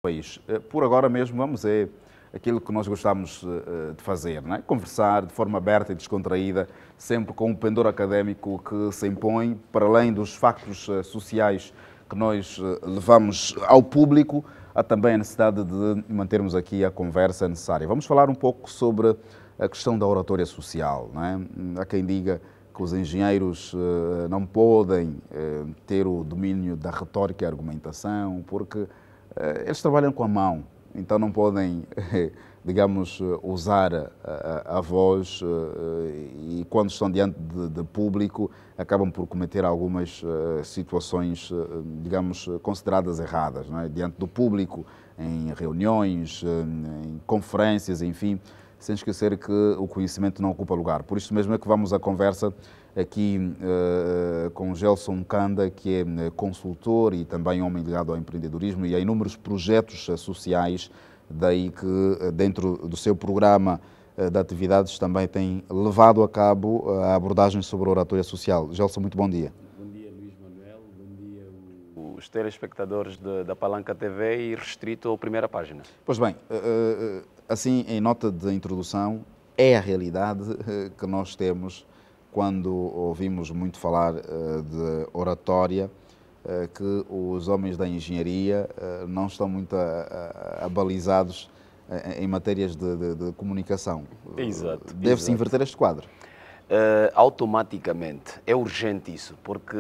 país. Por agora mesmo, vamos aquilo que nós gostamos de fazer, não é? Conversar de forma aberta e descontraída, sempre com um pendor académico que se impõe, para além dos factos sociais que nós levamos ao público, há também a necessidade de mantermos aqui a conversa necessária. Vamos falar um pouco sobre a questão da oratória social, não é? Há quem diga que os engenheiros não podem ter o domínio da retórica e argumentação, porque eles trabalham com a mão, então não podem, digamos, usar a voz e quando estão diante de público acabam por cometer algumas situações, digamos, consideradas erradas, não é? Diante do público, em reuniões, em conferências, enfim, sem esquecer que o conhecimento não ocupa lugar. Por isso mesmo é que vamos à conversa aqui com Gelson Kanda, que é consultor e também homem ligado ao empreendedorismo e a inúmeros projetos sociais, daí que dentro do seu programa de atividades também tem levado a cabo a abordagem sobre a oratória social. Gelson, muito bom dia. Bom dia, Luís Manuel. Bom dia, os telespectadores da Palanca TV e restrito à primeira página. Pois bem, assim, em nota de introdução, é a realidade que nós temos quando ouvimos muito falar de oratória, que os homens da engenharia não estão muito abalizados em matérias de comunicação. Exato. Deve-se inverter este quadro. Automaticamente. É urgente isso, porque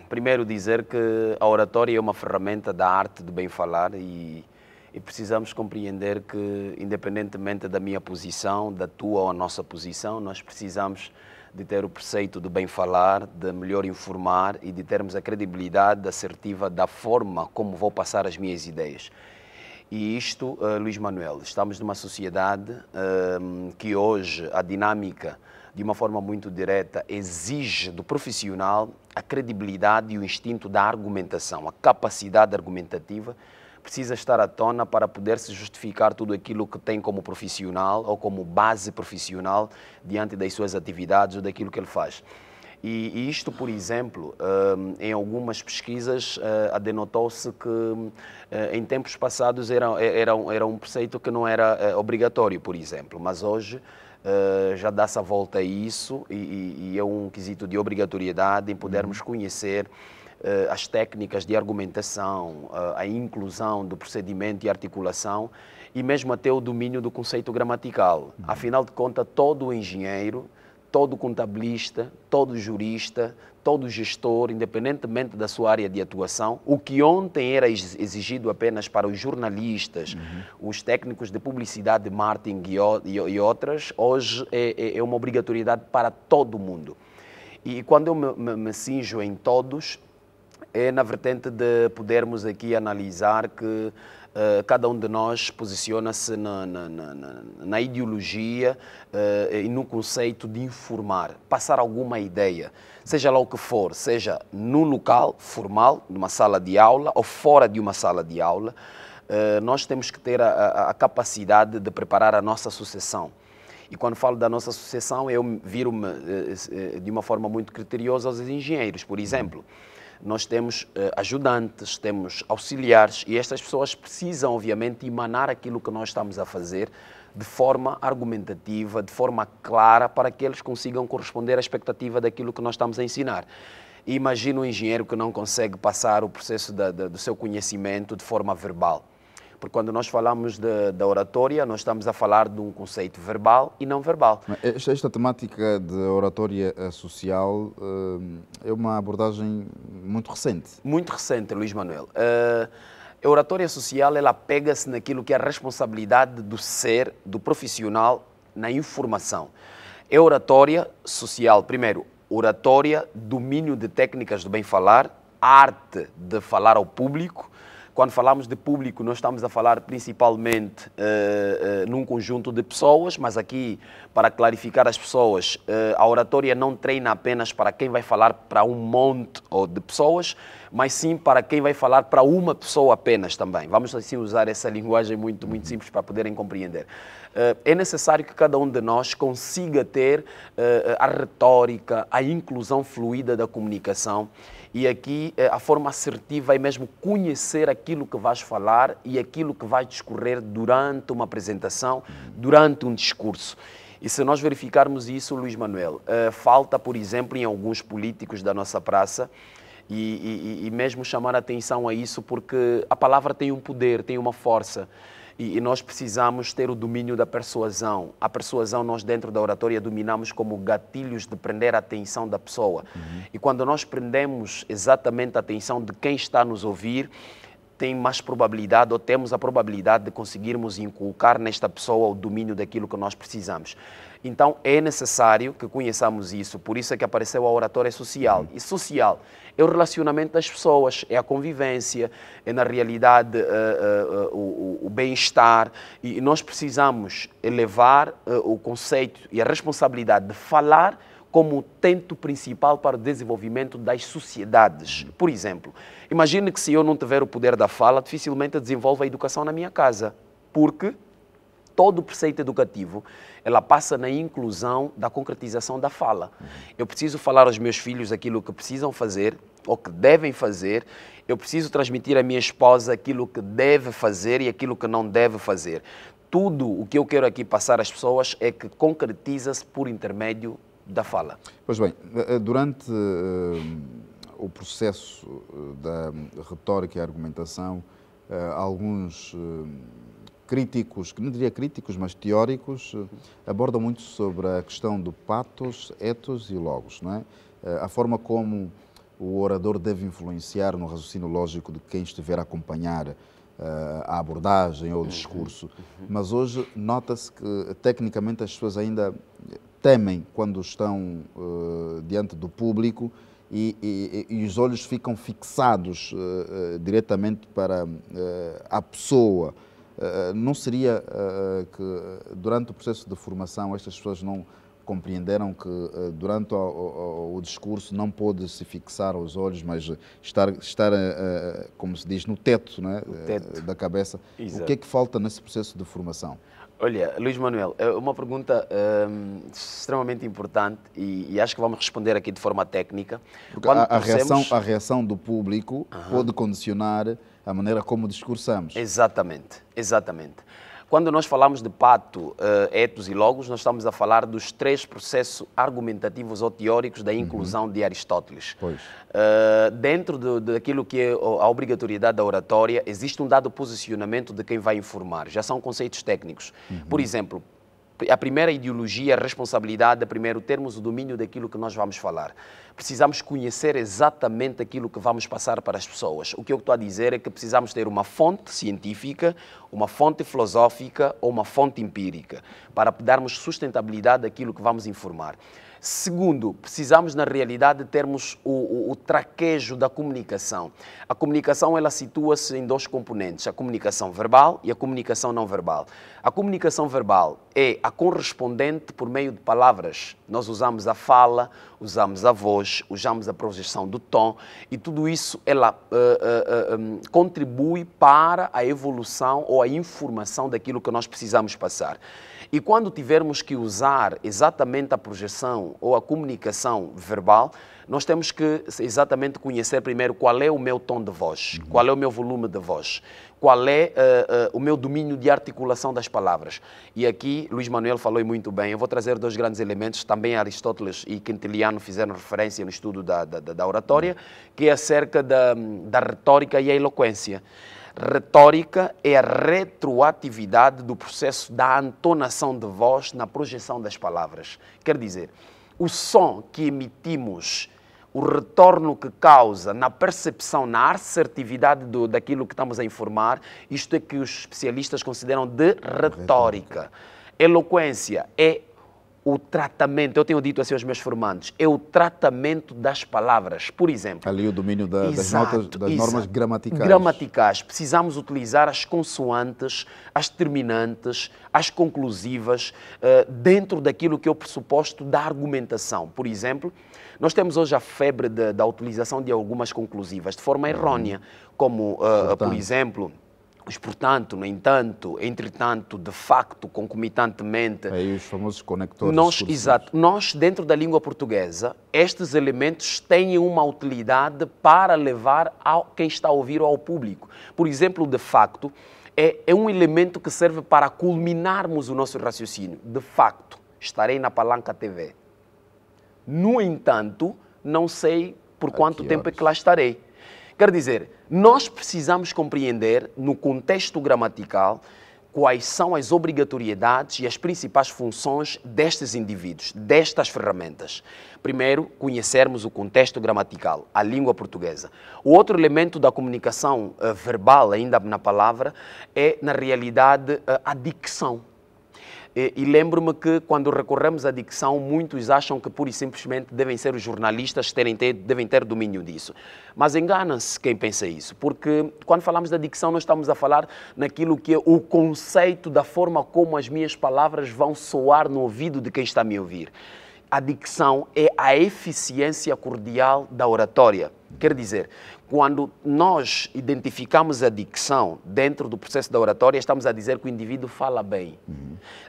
primeiro dizer que a oratória é uma ferramenta da arte de bem falar e precisamos compreender que, independentemente da minha posição, da tua ou a nossa posição, nós precisamos de ter o preceito de bem falar, de melhor informar e de termos a credibilidade assertiva da forma como vou passar as minhas ideias. E isto, Luís Manuel, estamos numa sociedade que hoje a dinâmica, de uma forma muito direta, exige do profissional a credibilidade e o instinto da argumentação, a capacidade argumentativa precisa estar à tona para poder se justificar tudo aquilo que tem como profissional ou como base profissional diante das suas atividades ou daquilo que ele faz. E isto, por exemplo, em algumas pesquisas denotou-se que em tempos passados era um preceito que não era obrigatório, por exemplo, mas hoje já dá-se a volta a isso e é um quesito de obrigatoriedade em podermos conhecer as técnicas de argumentação, a inclusão do procedimento e articulação e mesmo até o domínio do conceito gramatical. Afinal de contas, todo engenheiro, todo contabilista, todo jurista, todo gestor, independentemente da sua área de atuação, o que ontem era exigido apenas para os jornalistas, os técnicos de publicidade, marketing e outras, hoje é uma obrigatoriedade para todo mundo. E quando eu me cinjo em todos, é na vertente de podermos aqui analisar que cada um de nós posiciona-se na ideologia e no conceito de informar, passar alguma ideia, seja lá o que for, seja no local formal, numa sala de aula ou fora de uma sala de aula, nós temos que ter a capacidade de preparar a nossa sucessão. E quando falo da nossa sucessão, eu viro-me de uma forma muito criteriosa aos engenheiros, por exemplo. Nós temos ajudantes, temos auxiliares e estas pessoas precisam, obviamente, emanar aquilo que nós estamos a fazer de forma argumentativa, de forma clara, para que eles consigam corresponder à expectativa daquilo que nós estamos a ensinar. E imagina um engenheiro que não consegue passar o processo do seu conhecimento de forma verbal. Porque quando nós falamos da oratória, nós estamos a falar de um conceito verbal e não verbal. Esta temática de oratória social é uma abordagem muito recente. Muito recente, Luís Manuel. A oratória social, ela pega-se naquilo que é a responsabilidade do ser, do profissional, na informação. É oratória social, primeiro, oratória, domínio de técnicas do bem falar, arte de falar ao público. Quando falamos de público, nós estamos a falar principalmente num conjunto de pessoas, mas aqui, para clarificar as pessoas, a oratória não treina apenas para quem vai falar para um monte de pessoas, mas sim para quem vai falar para uma pessoa apenas também. Vamos assim usar essa linguagem muito simples para poderem compreender. É necessário que cada um de nós consiga ter a retórica, a inclusão fluida da comunicação E aqui a forma assertiva é mesmo conhecer aquilo que vais falar e aquilo que vais discorrer durante uma apresentação, durante um discurso. E se nós verificarmos isso, Luís Manuel, falta, por exemplo, em alguns políticos da nossa praça, e mesmo chamar a atenção a isso, porque a palavra tem um poder, tem uma força. E nós precisamos ter o domínio da persuasão. A persuasão nós dentro da oratória dominamos como gatilhos de prender a atenção da pessoa. E quando nós prendemos exatamente a atenção de quem está a nos ouvir, tem mais probabilidade ou temos a probabilidade de conseguirmos inculcar nesta pessoa o domínio daquilo que nós precisamos. Então é necessário que conheçamos isso, por isso é que apareceu a oratória social. E social é o relacionamento das pessoas, é a convivência, é na realidade o bem-estar, e nós precisamos elevar o conceito e a responsabilidade de falar como o tento principal para o desenvolvimento das sociedades. Por exemplo, imagine que se eu não tiver o poder da fala, dificilmente desenvolvo a educação na minha casa, porque todo o preceito educativo, ela passa na inclusão da concretização da fala. Eu preciso falar aos meus filhos aquilo que precisam fazer, ou que devem fazer. Eu preciso transmitir à minha esposa aquilo que deve fazer e aquilo que não deve fazer. Tudo o que eu quero aqui passar às pessoas é que concretiza-se por intermédio da fala. Pois bem, durante o processo da retórica e argumentação, alguns críticos, que não diria críticos, mas teóricos, abordam muito sobre a questão do patos, ethos e logos, não é? A forma como o orador deve influenciar no raciocínio lógico de quem estiver a acompanhar a abordagem ou o discurso. Mas hoje nota-se que, tecnicamente, as pessoas ainda temem quando estão diante do público e os olhos ficam fixados diretamente para a pessoa. Não seria que durante o processo de formação estas pessoas não compreenderam que durante o discurso não pode se fixar os olhos, mas estar como se diz, no teto, né, da cabeça. Exato. O que é que falta nesse processo de formação? Olha, Luís Manuel, é uma pergunta extremamente importante e acho que vamos responder aqui de forma técnica. Porque a reação do público pode condicionar a maneira como discursamos. Exatamente, exatamente. Quando nós falamos de pato, ethos e logos, nós estamos a falar dos três processos argumentativos ou teóricos da inclusão de Aristóteles. Dentro daquilo que é a obrigatoriedade da oratória, existe um dado posicionamento de quem vai informar. Já são conceitos técnicos. Por exemplo, a primeira ideologia, a responsabilidade, primeiro termos o domínio daquilo que nós vamos falar. Precisamos conhecer exatamente aquilo que vamos passar para as pessoas. O que eu estou a dizer é que precisamos ter uma fonte científica, uma fonte filosófica ou uma fonte empírica para darmos sustentabilidade àquilo que vamos informar. Segundo, precisamos, na realidade, termos o traquejo da comunicação. A comunicação, ela situa-se em dois componentes, a comunicação verbal e a comunicação não verbal. A comunicação verbal é a correspondente por meio de palavras. Nós usamos a fala, usamos a voz, usamos a projeção do tom e tudo isso, ela contribui para a evolução ou a informação daquilo que nós precisamos passar. E quando tivermos que usar exatamente a projeção ou a comunicação verbal, nós temos que exatamente conhecer primeiro qual é o meu tom de voz, qual é o meu volume de voz, qual é o meu domínio de articulação das palavras. E aqui, Luís Manuel falou muito bem, eu vou trazer dois grandes elementos, também Aristóteles e Quintiliano fizeram referência no estudo da oratória, que é acerca da retórica e a eloquência. Retórica é a retroatividade do processo da entonação de voz na projeção das palavras. Quer dizer, o som que emitimos, o retorno que causa na percepção, na assertividade daquilo que estamos a informar, isto é que os especialistas consideram de retórica. Eloquência é o tratamento, eu tenho dito assim aos meus formandos, é o tratamento das palavras. Por exemplo... Ali o domínio das normas gramaticais. Gramaticais. Precisamos utilizar as consoantes, as terminantes, as conclusivas, dentro daquilo que é o pressuposto da argumentação. Por exemplo, nós temos hoje a febre da utilização de algumas conclusivas de forma errônea, como, por exemplo... Os portanto, no entanto, entretanto, de facto, concomitantemente. Aí os famosos conectores. Exato. Nós, dentro da língua portuguesa, estes elementos têm uma utilidade para levar a quem está a ouvir ou ao público. Por exemplo, de facto, é um elemento que serve para culminarmos o nosso raciocínio. De facto, estarei na Palanca TV. No entanto, não sei por quanto tempo é que lá estarei. Quer dizer, nós precisamos compreender, no contexto gramatical, quais são as obrigatoriedades e as principais funções destes indivíduos, destas ferramentas. Primeiro, conhecermos o contexto gramatical, a língua portuguesa. O outro elemento da comunicação verbal, ainda na palavra, é, na realidade, a dicção. E lembro-me que, quando recorremos à dicção, muitos acham que, pura e simplesmente, devem ser os jornalistas que devem ter domínio disso. Mas engana-se quem pensa isso, porque, quando falamos da dicção, nós estamos a falar naquilo que é o conceito da forma como as minhas palavras vão soar no ouvido de quem está a me ouvir. A dicção é a eficiência cordial da oratória. Quer dizer, quando nós identificamos a dicção dentro do processo da oratória, estamos a dizer que o indivíduo fala bem.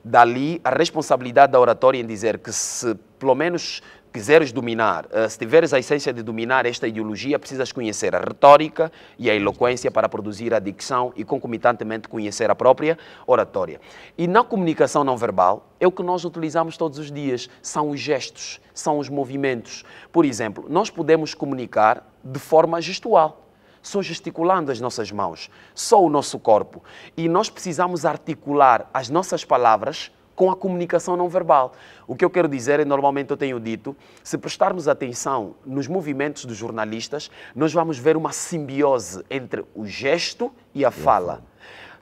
Dali, a responsabilidade da oratória em dizer que, se pelo menos quiseres dominar, se tiveres a essência de dominar esta ideologia, precisas conhecer a retórica e a eloquência para produzir a dicção e, concomitantemente, conhecer a própria oratória. E na comunicação não verbal, é o que nós utilizamos todos os dias, são os gestos, são os movimentos. Por exemplo, nós podemos comunicar de forma gestual, só gesticulando as nossas mãos, só o nosso corpo. E nós precisamos articular as nossas palavras com a comunicação não verbal. O que eu quero dizer é, normalmente eu tenho dito, se prestarmos atenção nos movimentos dos jornalistas, nós vamos ver uma simbiose entre o gesto e a fala.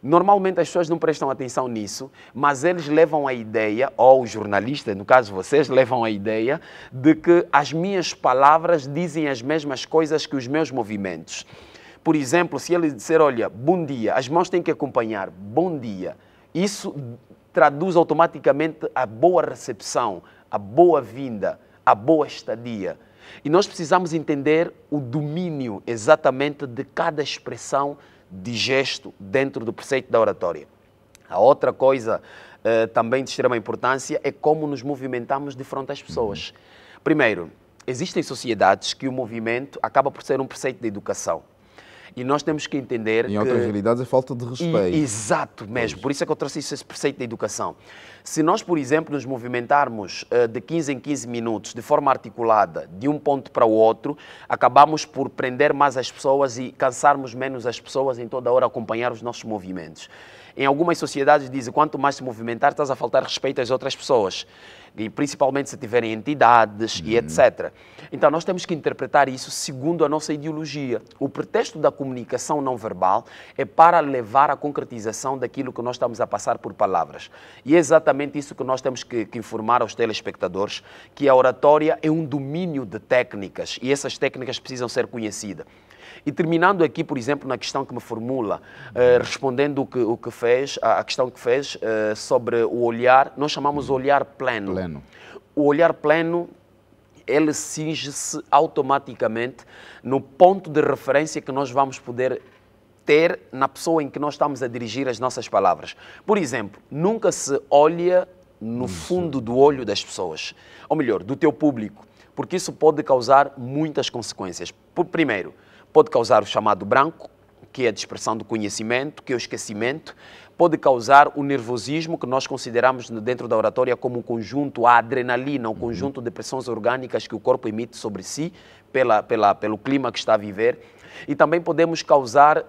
Normalmente as pessoas não prestam atenção nisso, mas eles levam a ideia, ou os jornalistas, no caso vocês, levam a ideia de que as minhas palavras dizem as mesmas coisas que os meus movimentos. Por exemplo, se ele disser, olha, bom dia, as mãos têm que acompanhar, bom dia. Isso traduz automaticamente a boa recepção, a boa-vinda, a boa estadia. E nós precisamos entender o domínio exatamente de cada expressão de gesto dentro do preceito da oratória. A outra coisa também de extrema importância é como nos movimentamos de frente às pessoas. Primeiro, existem sociedades que o movimento acaba por ser um preceito de educação. E nós temos que entender que... Em outras realidades é falta de respeito. Exato mesmo, por isso é que eu trouxe esse preceito da educação. Se nós, por exemplo, nos movimentarmos de 15 em 15 minutos, de forma articulada, de um ponto para o outro, acabamos por prender mais as pessoas e cansarmos menos as pessoas em toda hora acompanhar os nossos movimentos. Em algumas sociedades dizem, quanto mais se movimentar, estás a faltar respeito às outras pessoas. E principalmente se tiverem entidades e etc. Então nós temos que interpretar isso segundo a nossa ideologia. O pretexto da comunicação não verbal é para levar à concretização daquilo que nós estamos a passar por palavras. E é exatamente isso que nós temos que informar aos telespectadores, que a oratória é um domínio de técnicas e essas técnicas precisam ser conhecidas. E terminando aqui, por exemplo, na questão que me formula, respondendo o que fez, a questão que fez sobre o olhar, nós chamamos o olhar pleno. O olhar pleno, ele cinge-se automaticamente no ponto de referência que nós vamos poder ter na pessoa em que nós estamos a dirigir as nossas palavras. Por exemplo, nunca se olha no fundo do olho das pessoas, ou melhor, do teu público, porque isso pode causar muitas consequências. Primeiro, pode causar o chamado branco, que é a dispersão do conhecimento, que é o esquecimento. Pode causar o nervosismo, que nós consideramos dentro da oratória como um conjunto, a adrenalina, um conjunto de pressões orgânicas que o corpo emite sobre si, pelo clima que está a viver. E também podemos causar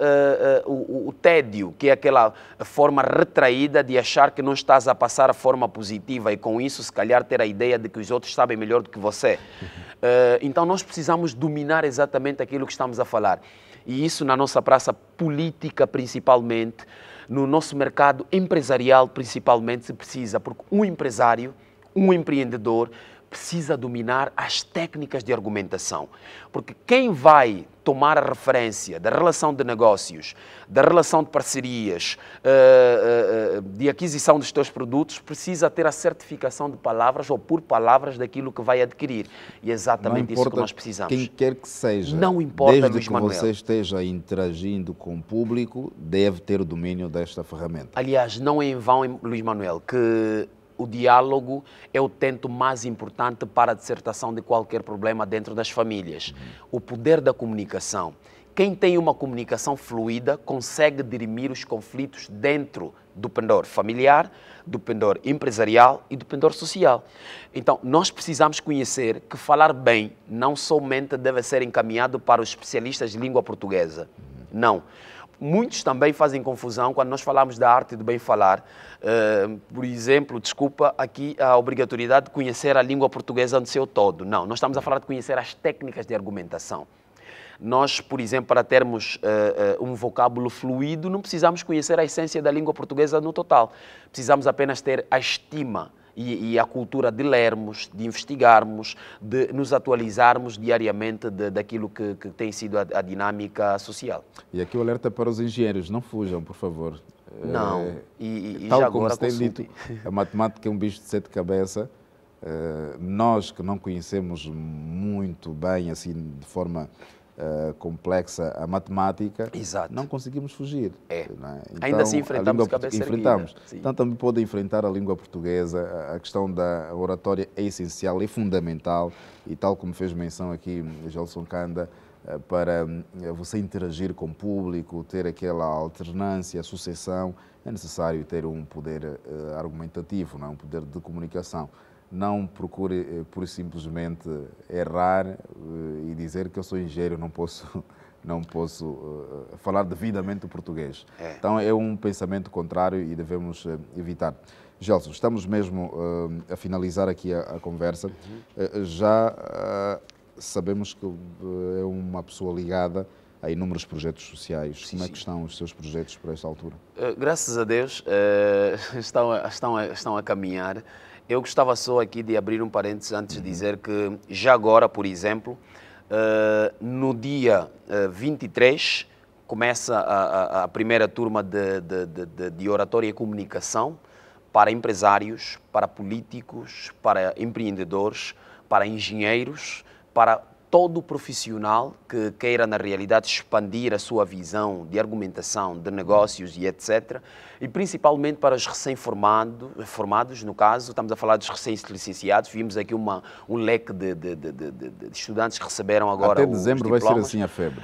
o tédio, que é aquela forma retraída de achar que não estás a passar a forma positiva e com isso, se calhar, ter a ideia de que os outros sabem melhor do que você. Então, nós precisamos dominar exatamente aquilo que estamos a falar. E isso na nossa praça política, principalmente, no nosso mercado empresarial, principalmente, se precisa, porque um empresário, um empreendedor, precisa dominar as técnicas de argumentação. Porque quem vai tomar a referência da relação de negócios, da relação de parcerias, de aquisição dos teus produtos, precisa ter a certificação de palavras ou por palavras daquilo que vai adquirir. E é exatamente isso que nós precisamos. Quem quer que seja, não importa, desde que você esteja interagindo com o público, deve ter o domínio desta ferramenta. Aliás, não é em vão, Luís Manuel, que o diálogo é o tento mais importante para a dissertação de qualquer problema dentro das famílias. O poder da comunicação. Quem tem uma comunicação fluida consegue dirimir os conflitos dentro do pendor familiar, do pendor empresarial e do pendor social. Então, nós precisamos conhecer que falar bem não somente deve ser encaminhado para os especialistas de língua portuguesa. Não. Muitos também fazem confusão quando nós falamos da arte do bem falar. Por exemplo, desculpa, aqui a obrigatoriedade de conhecer a língua portuguesa no seu todo. Não, nós estamos a falar de conhecer as técnicas de argumentação. Nós, por exemplo, para termos um vocábulo fluido, não precisamos conhecer a essência da língua portuguesa no total. Precisamos apenas ter a estima e a cultura de lermos, de investigarmos, de nos atualizarmos diariamente daquilo que tem sido a dinâmica social. E aqui o alerta para os engenheiros, não fujam, por favor. Não, tal já como agora se tem dito, a matemática é um bicho de 7 cabeças. Nós que não conhecemos muito bem, assim, de forma complexa a matemática, exato, não conseguimos fugir. Não é? Então, ainda assim enfrentamos cabeça erguida. Então também pode enfrentar a língua portuguesa. A questão da oratória é essencial, é fundamental, e tal como fez menção aqui Gelson Kanda, para você interagir com o público, ter aquela alternância, sucessão, é necessário ter um poder argumentativo, não é? Um poder de comunicação. Não procure, por simplesmente, errar e dizer que eu sou engenheiro, não posso falar devidamente o português. Então, é um pensamento contrário e devemos evitar. Gelson, estamos mesmo a finalizar aqui a conversa. Já sabemos que é uma pessoa ligada a inúmeros projetos sociais. Como é que estão os seus projetos para esta altura? Graças a Deus, estão a caminhar. Eu gostava só aqui de abrir um parênteses antes de dizer que já agora, por exemplo, no dia 23 começa a primeira turma de oratória e comunicação para empresários, para políticos, para empreendedores, para engenheiros, para todo profissional que queira, na realidade, expandir a sua visão de argumentação, de negócios e etc. E principalmente para os recém-formados, no caso, estamos a falar dos recém-licenciados. Vimos aqui um leque de estudantes que receberam agora até dezembro vai ser assim a febre.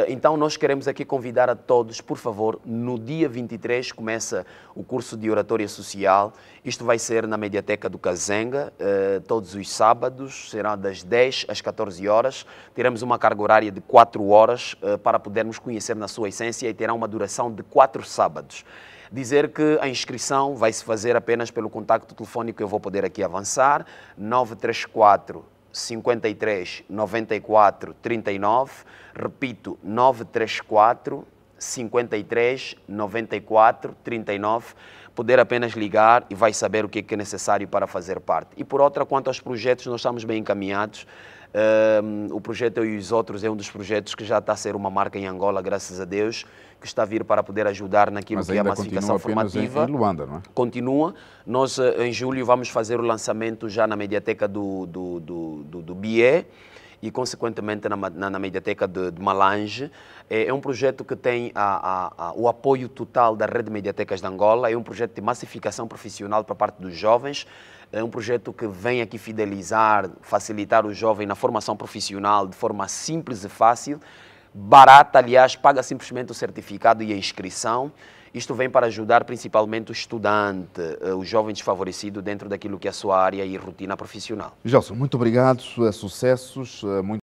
Então, nós queremos aqui convidar a todos, por favor, no dia 23 começa o curso de oratória social. Isto vai ser na Mediateca do Kazenga, todos os sábados, será das 10 às 14 horas. Teremos uma carga horária de 4 horas para podermos conhecer na sua essência e terá uma duração de 4 sábados. Dizer que a inscrição vai se fazer apenas pelo contacto telefónico que eu vou poder aqui avançar, 934 53 94 39, repito, 934 53 94 39, poder apenas ligar e vai saber o que é necessário para fazer parte. E por outra, quanto aos projetos, nós estamos bem encaminhados. O projeto Eu e os Outros é um dos projetos que já está a ser uma marca em Angola, graças a Deus, que está a vir para poder ajudar naquilo que é a massificação formativa. Em Luanda, não é? Continua. Nós, em julho, vamos fazer o lançamento já na mediateca do BIE e, consequentemente, na mediateca de Malange. É um projeto que tem o apoio total da Rede de Mediatecas de Angola. É um projeto de massificação profissional para parte dos jovens. É um projeto que vem aqui fidelizar, facilitar o jovem na formação profissional de forma simples e fácil, barata, aliás, paga simplesmente o certificado e a inscrição. Isto vem para ajudar principalmente o estudante, o jovem desfavorecido dentro daquilo que é a sua área e rotina profissional. Gelson, muito obrigado, sucessos, muito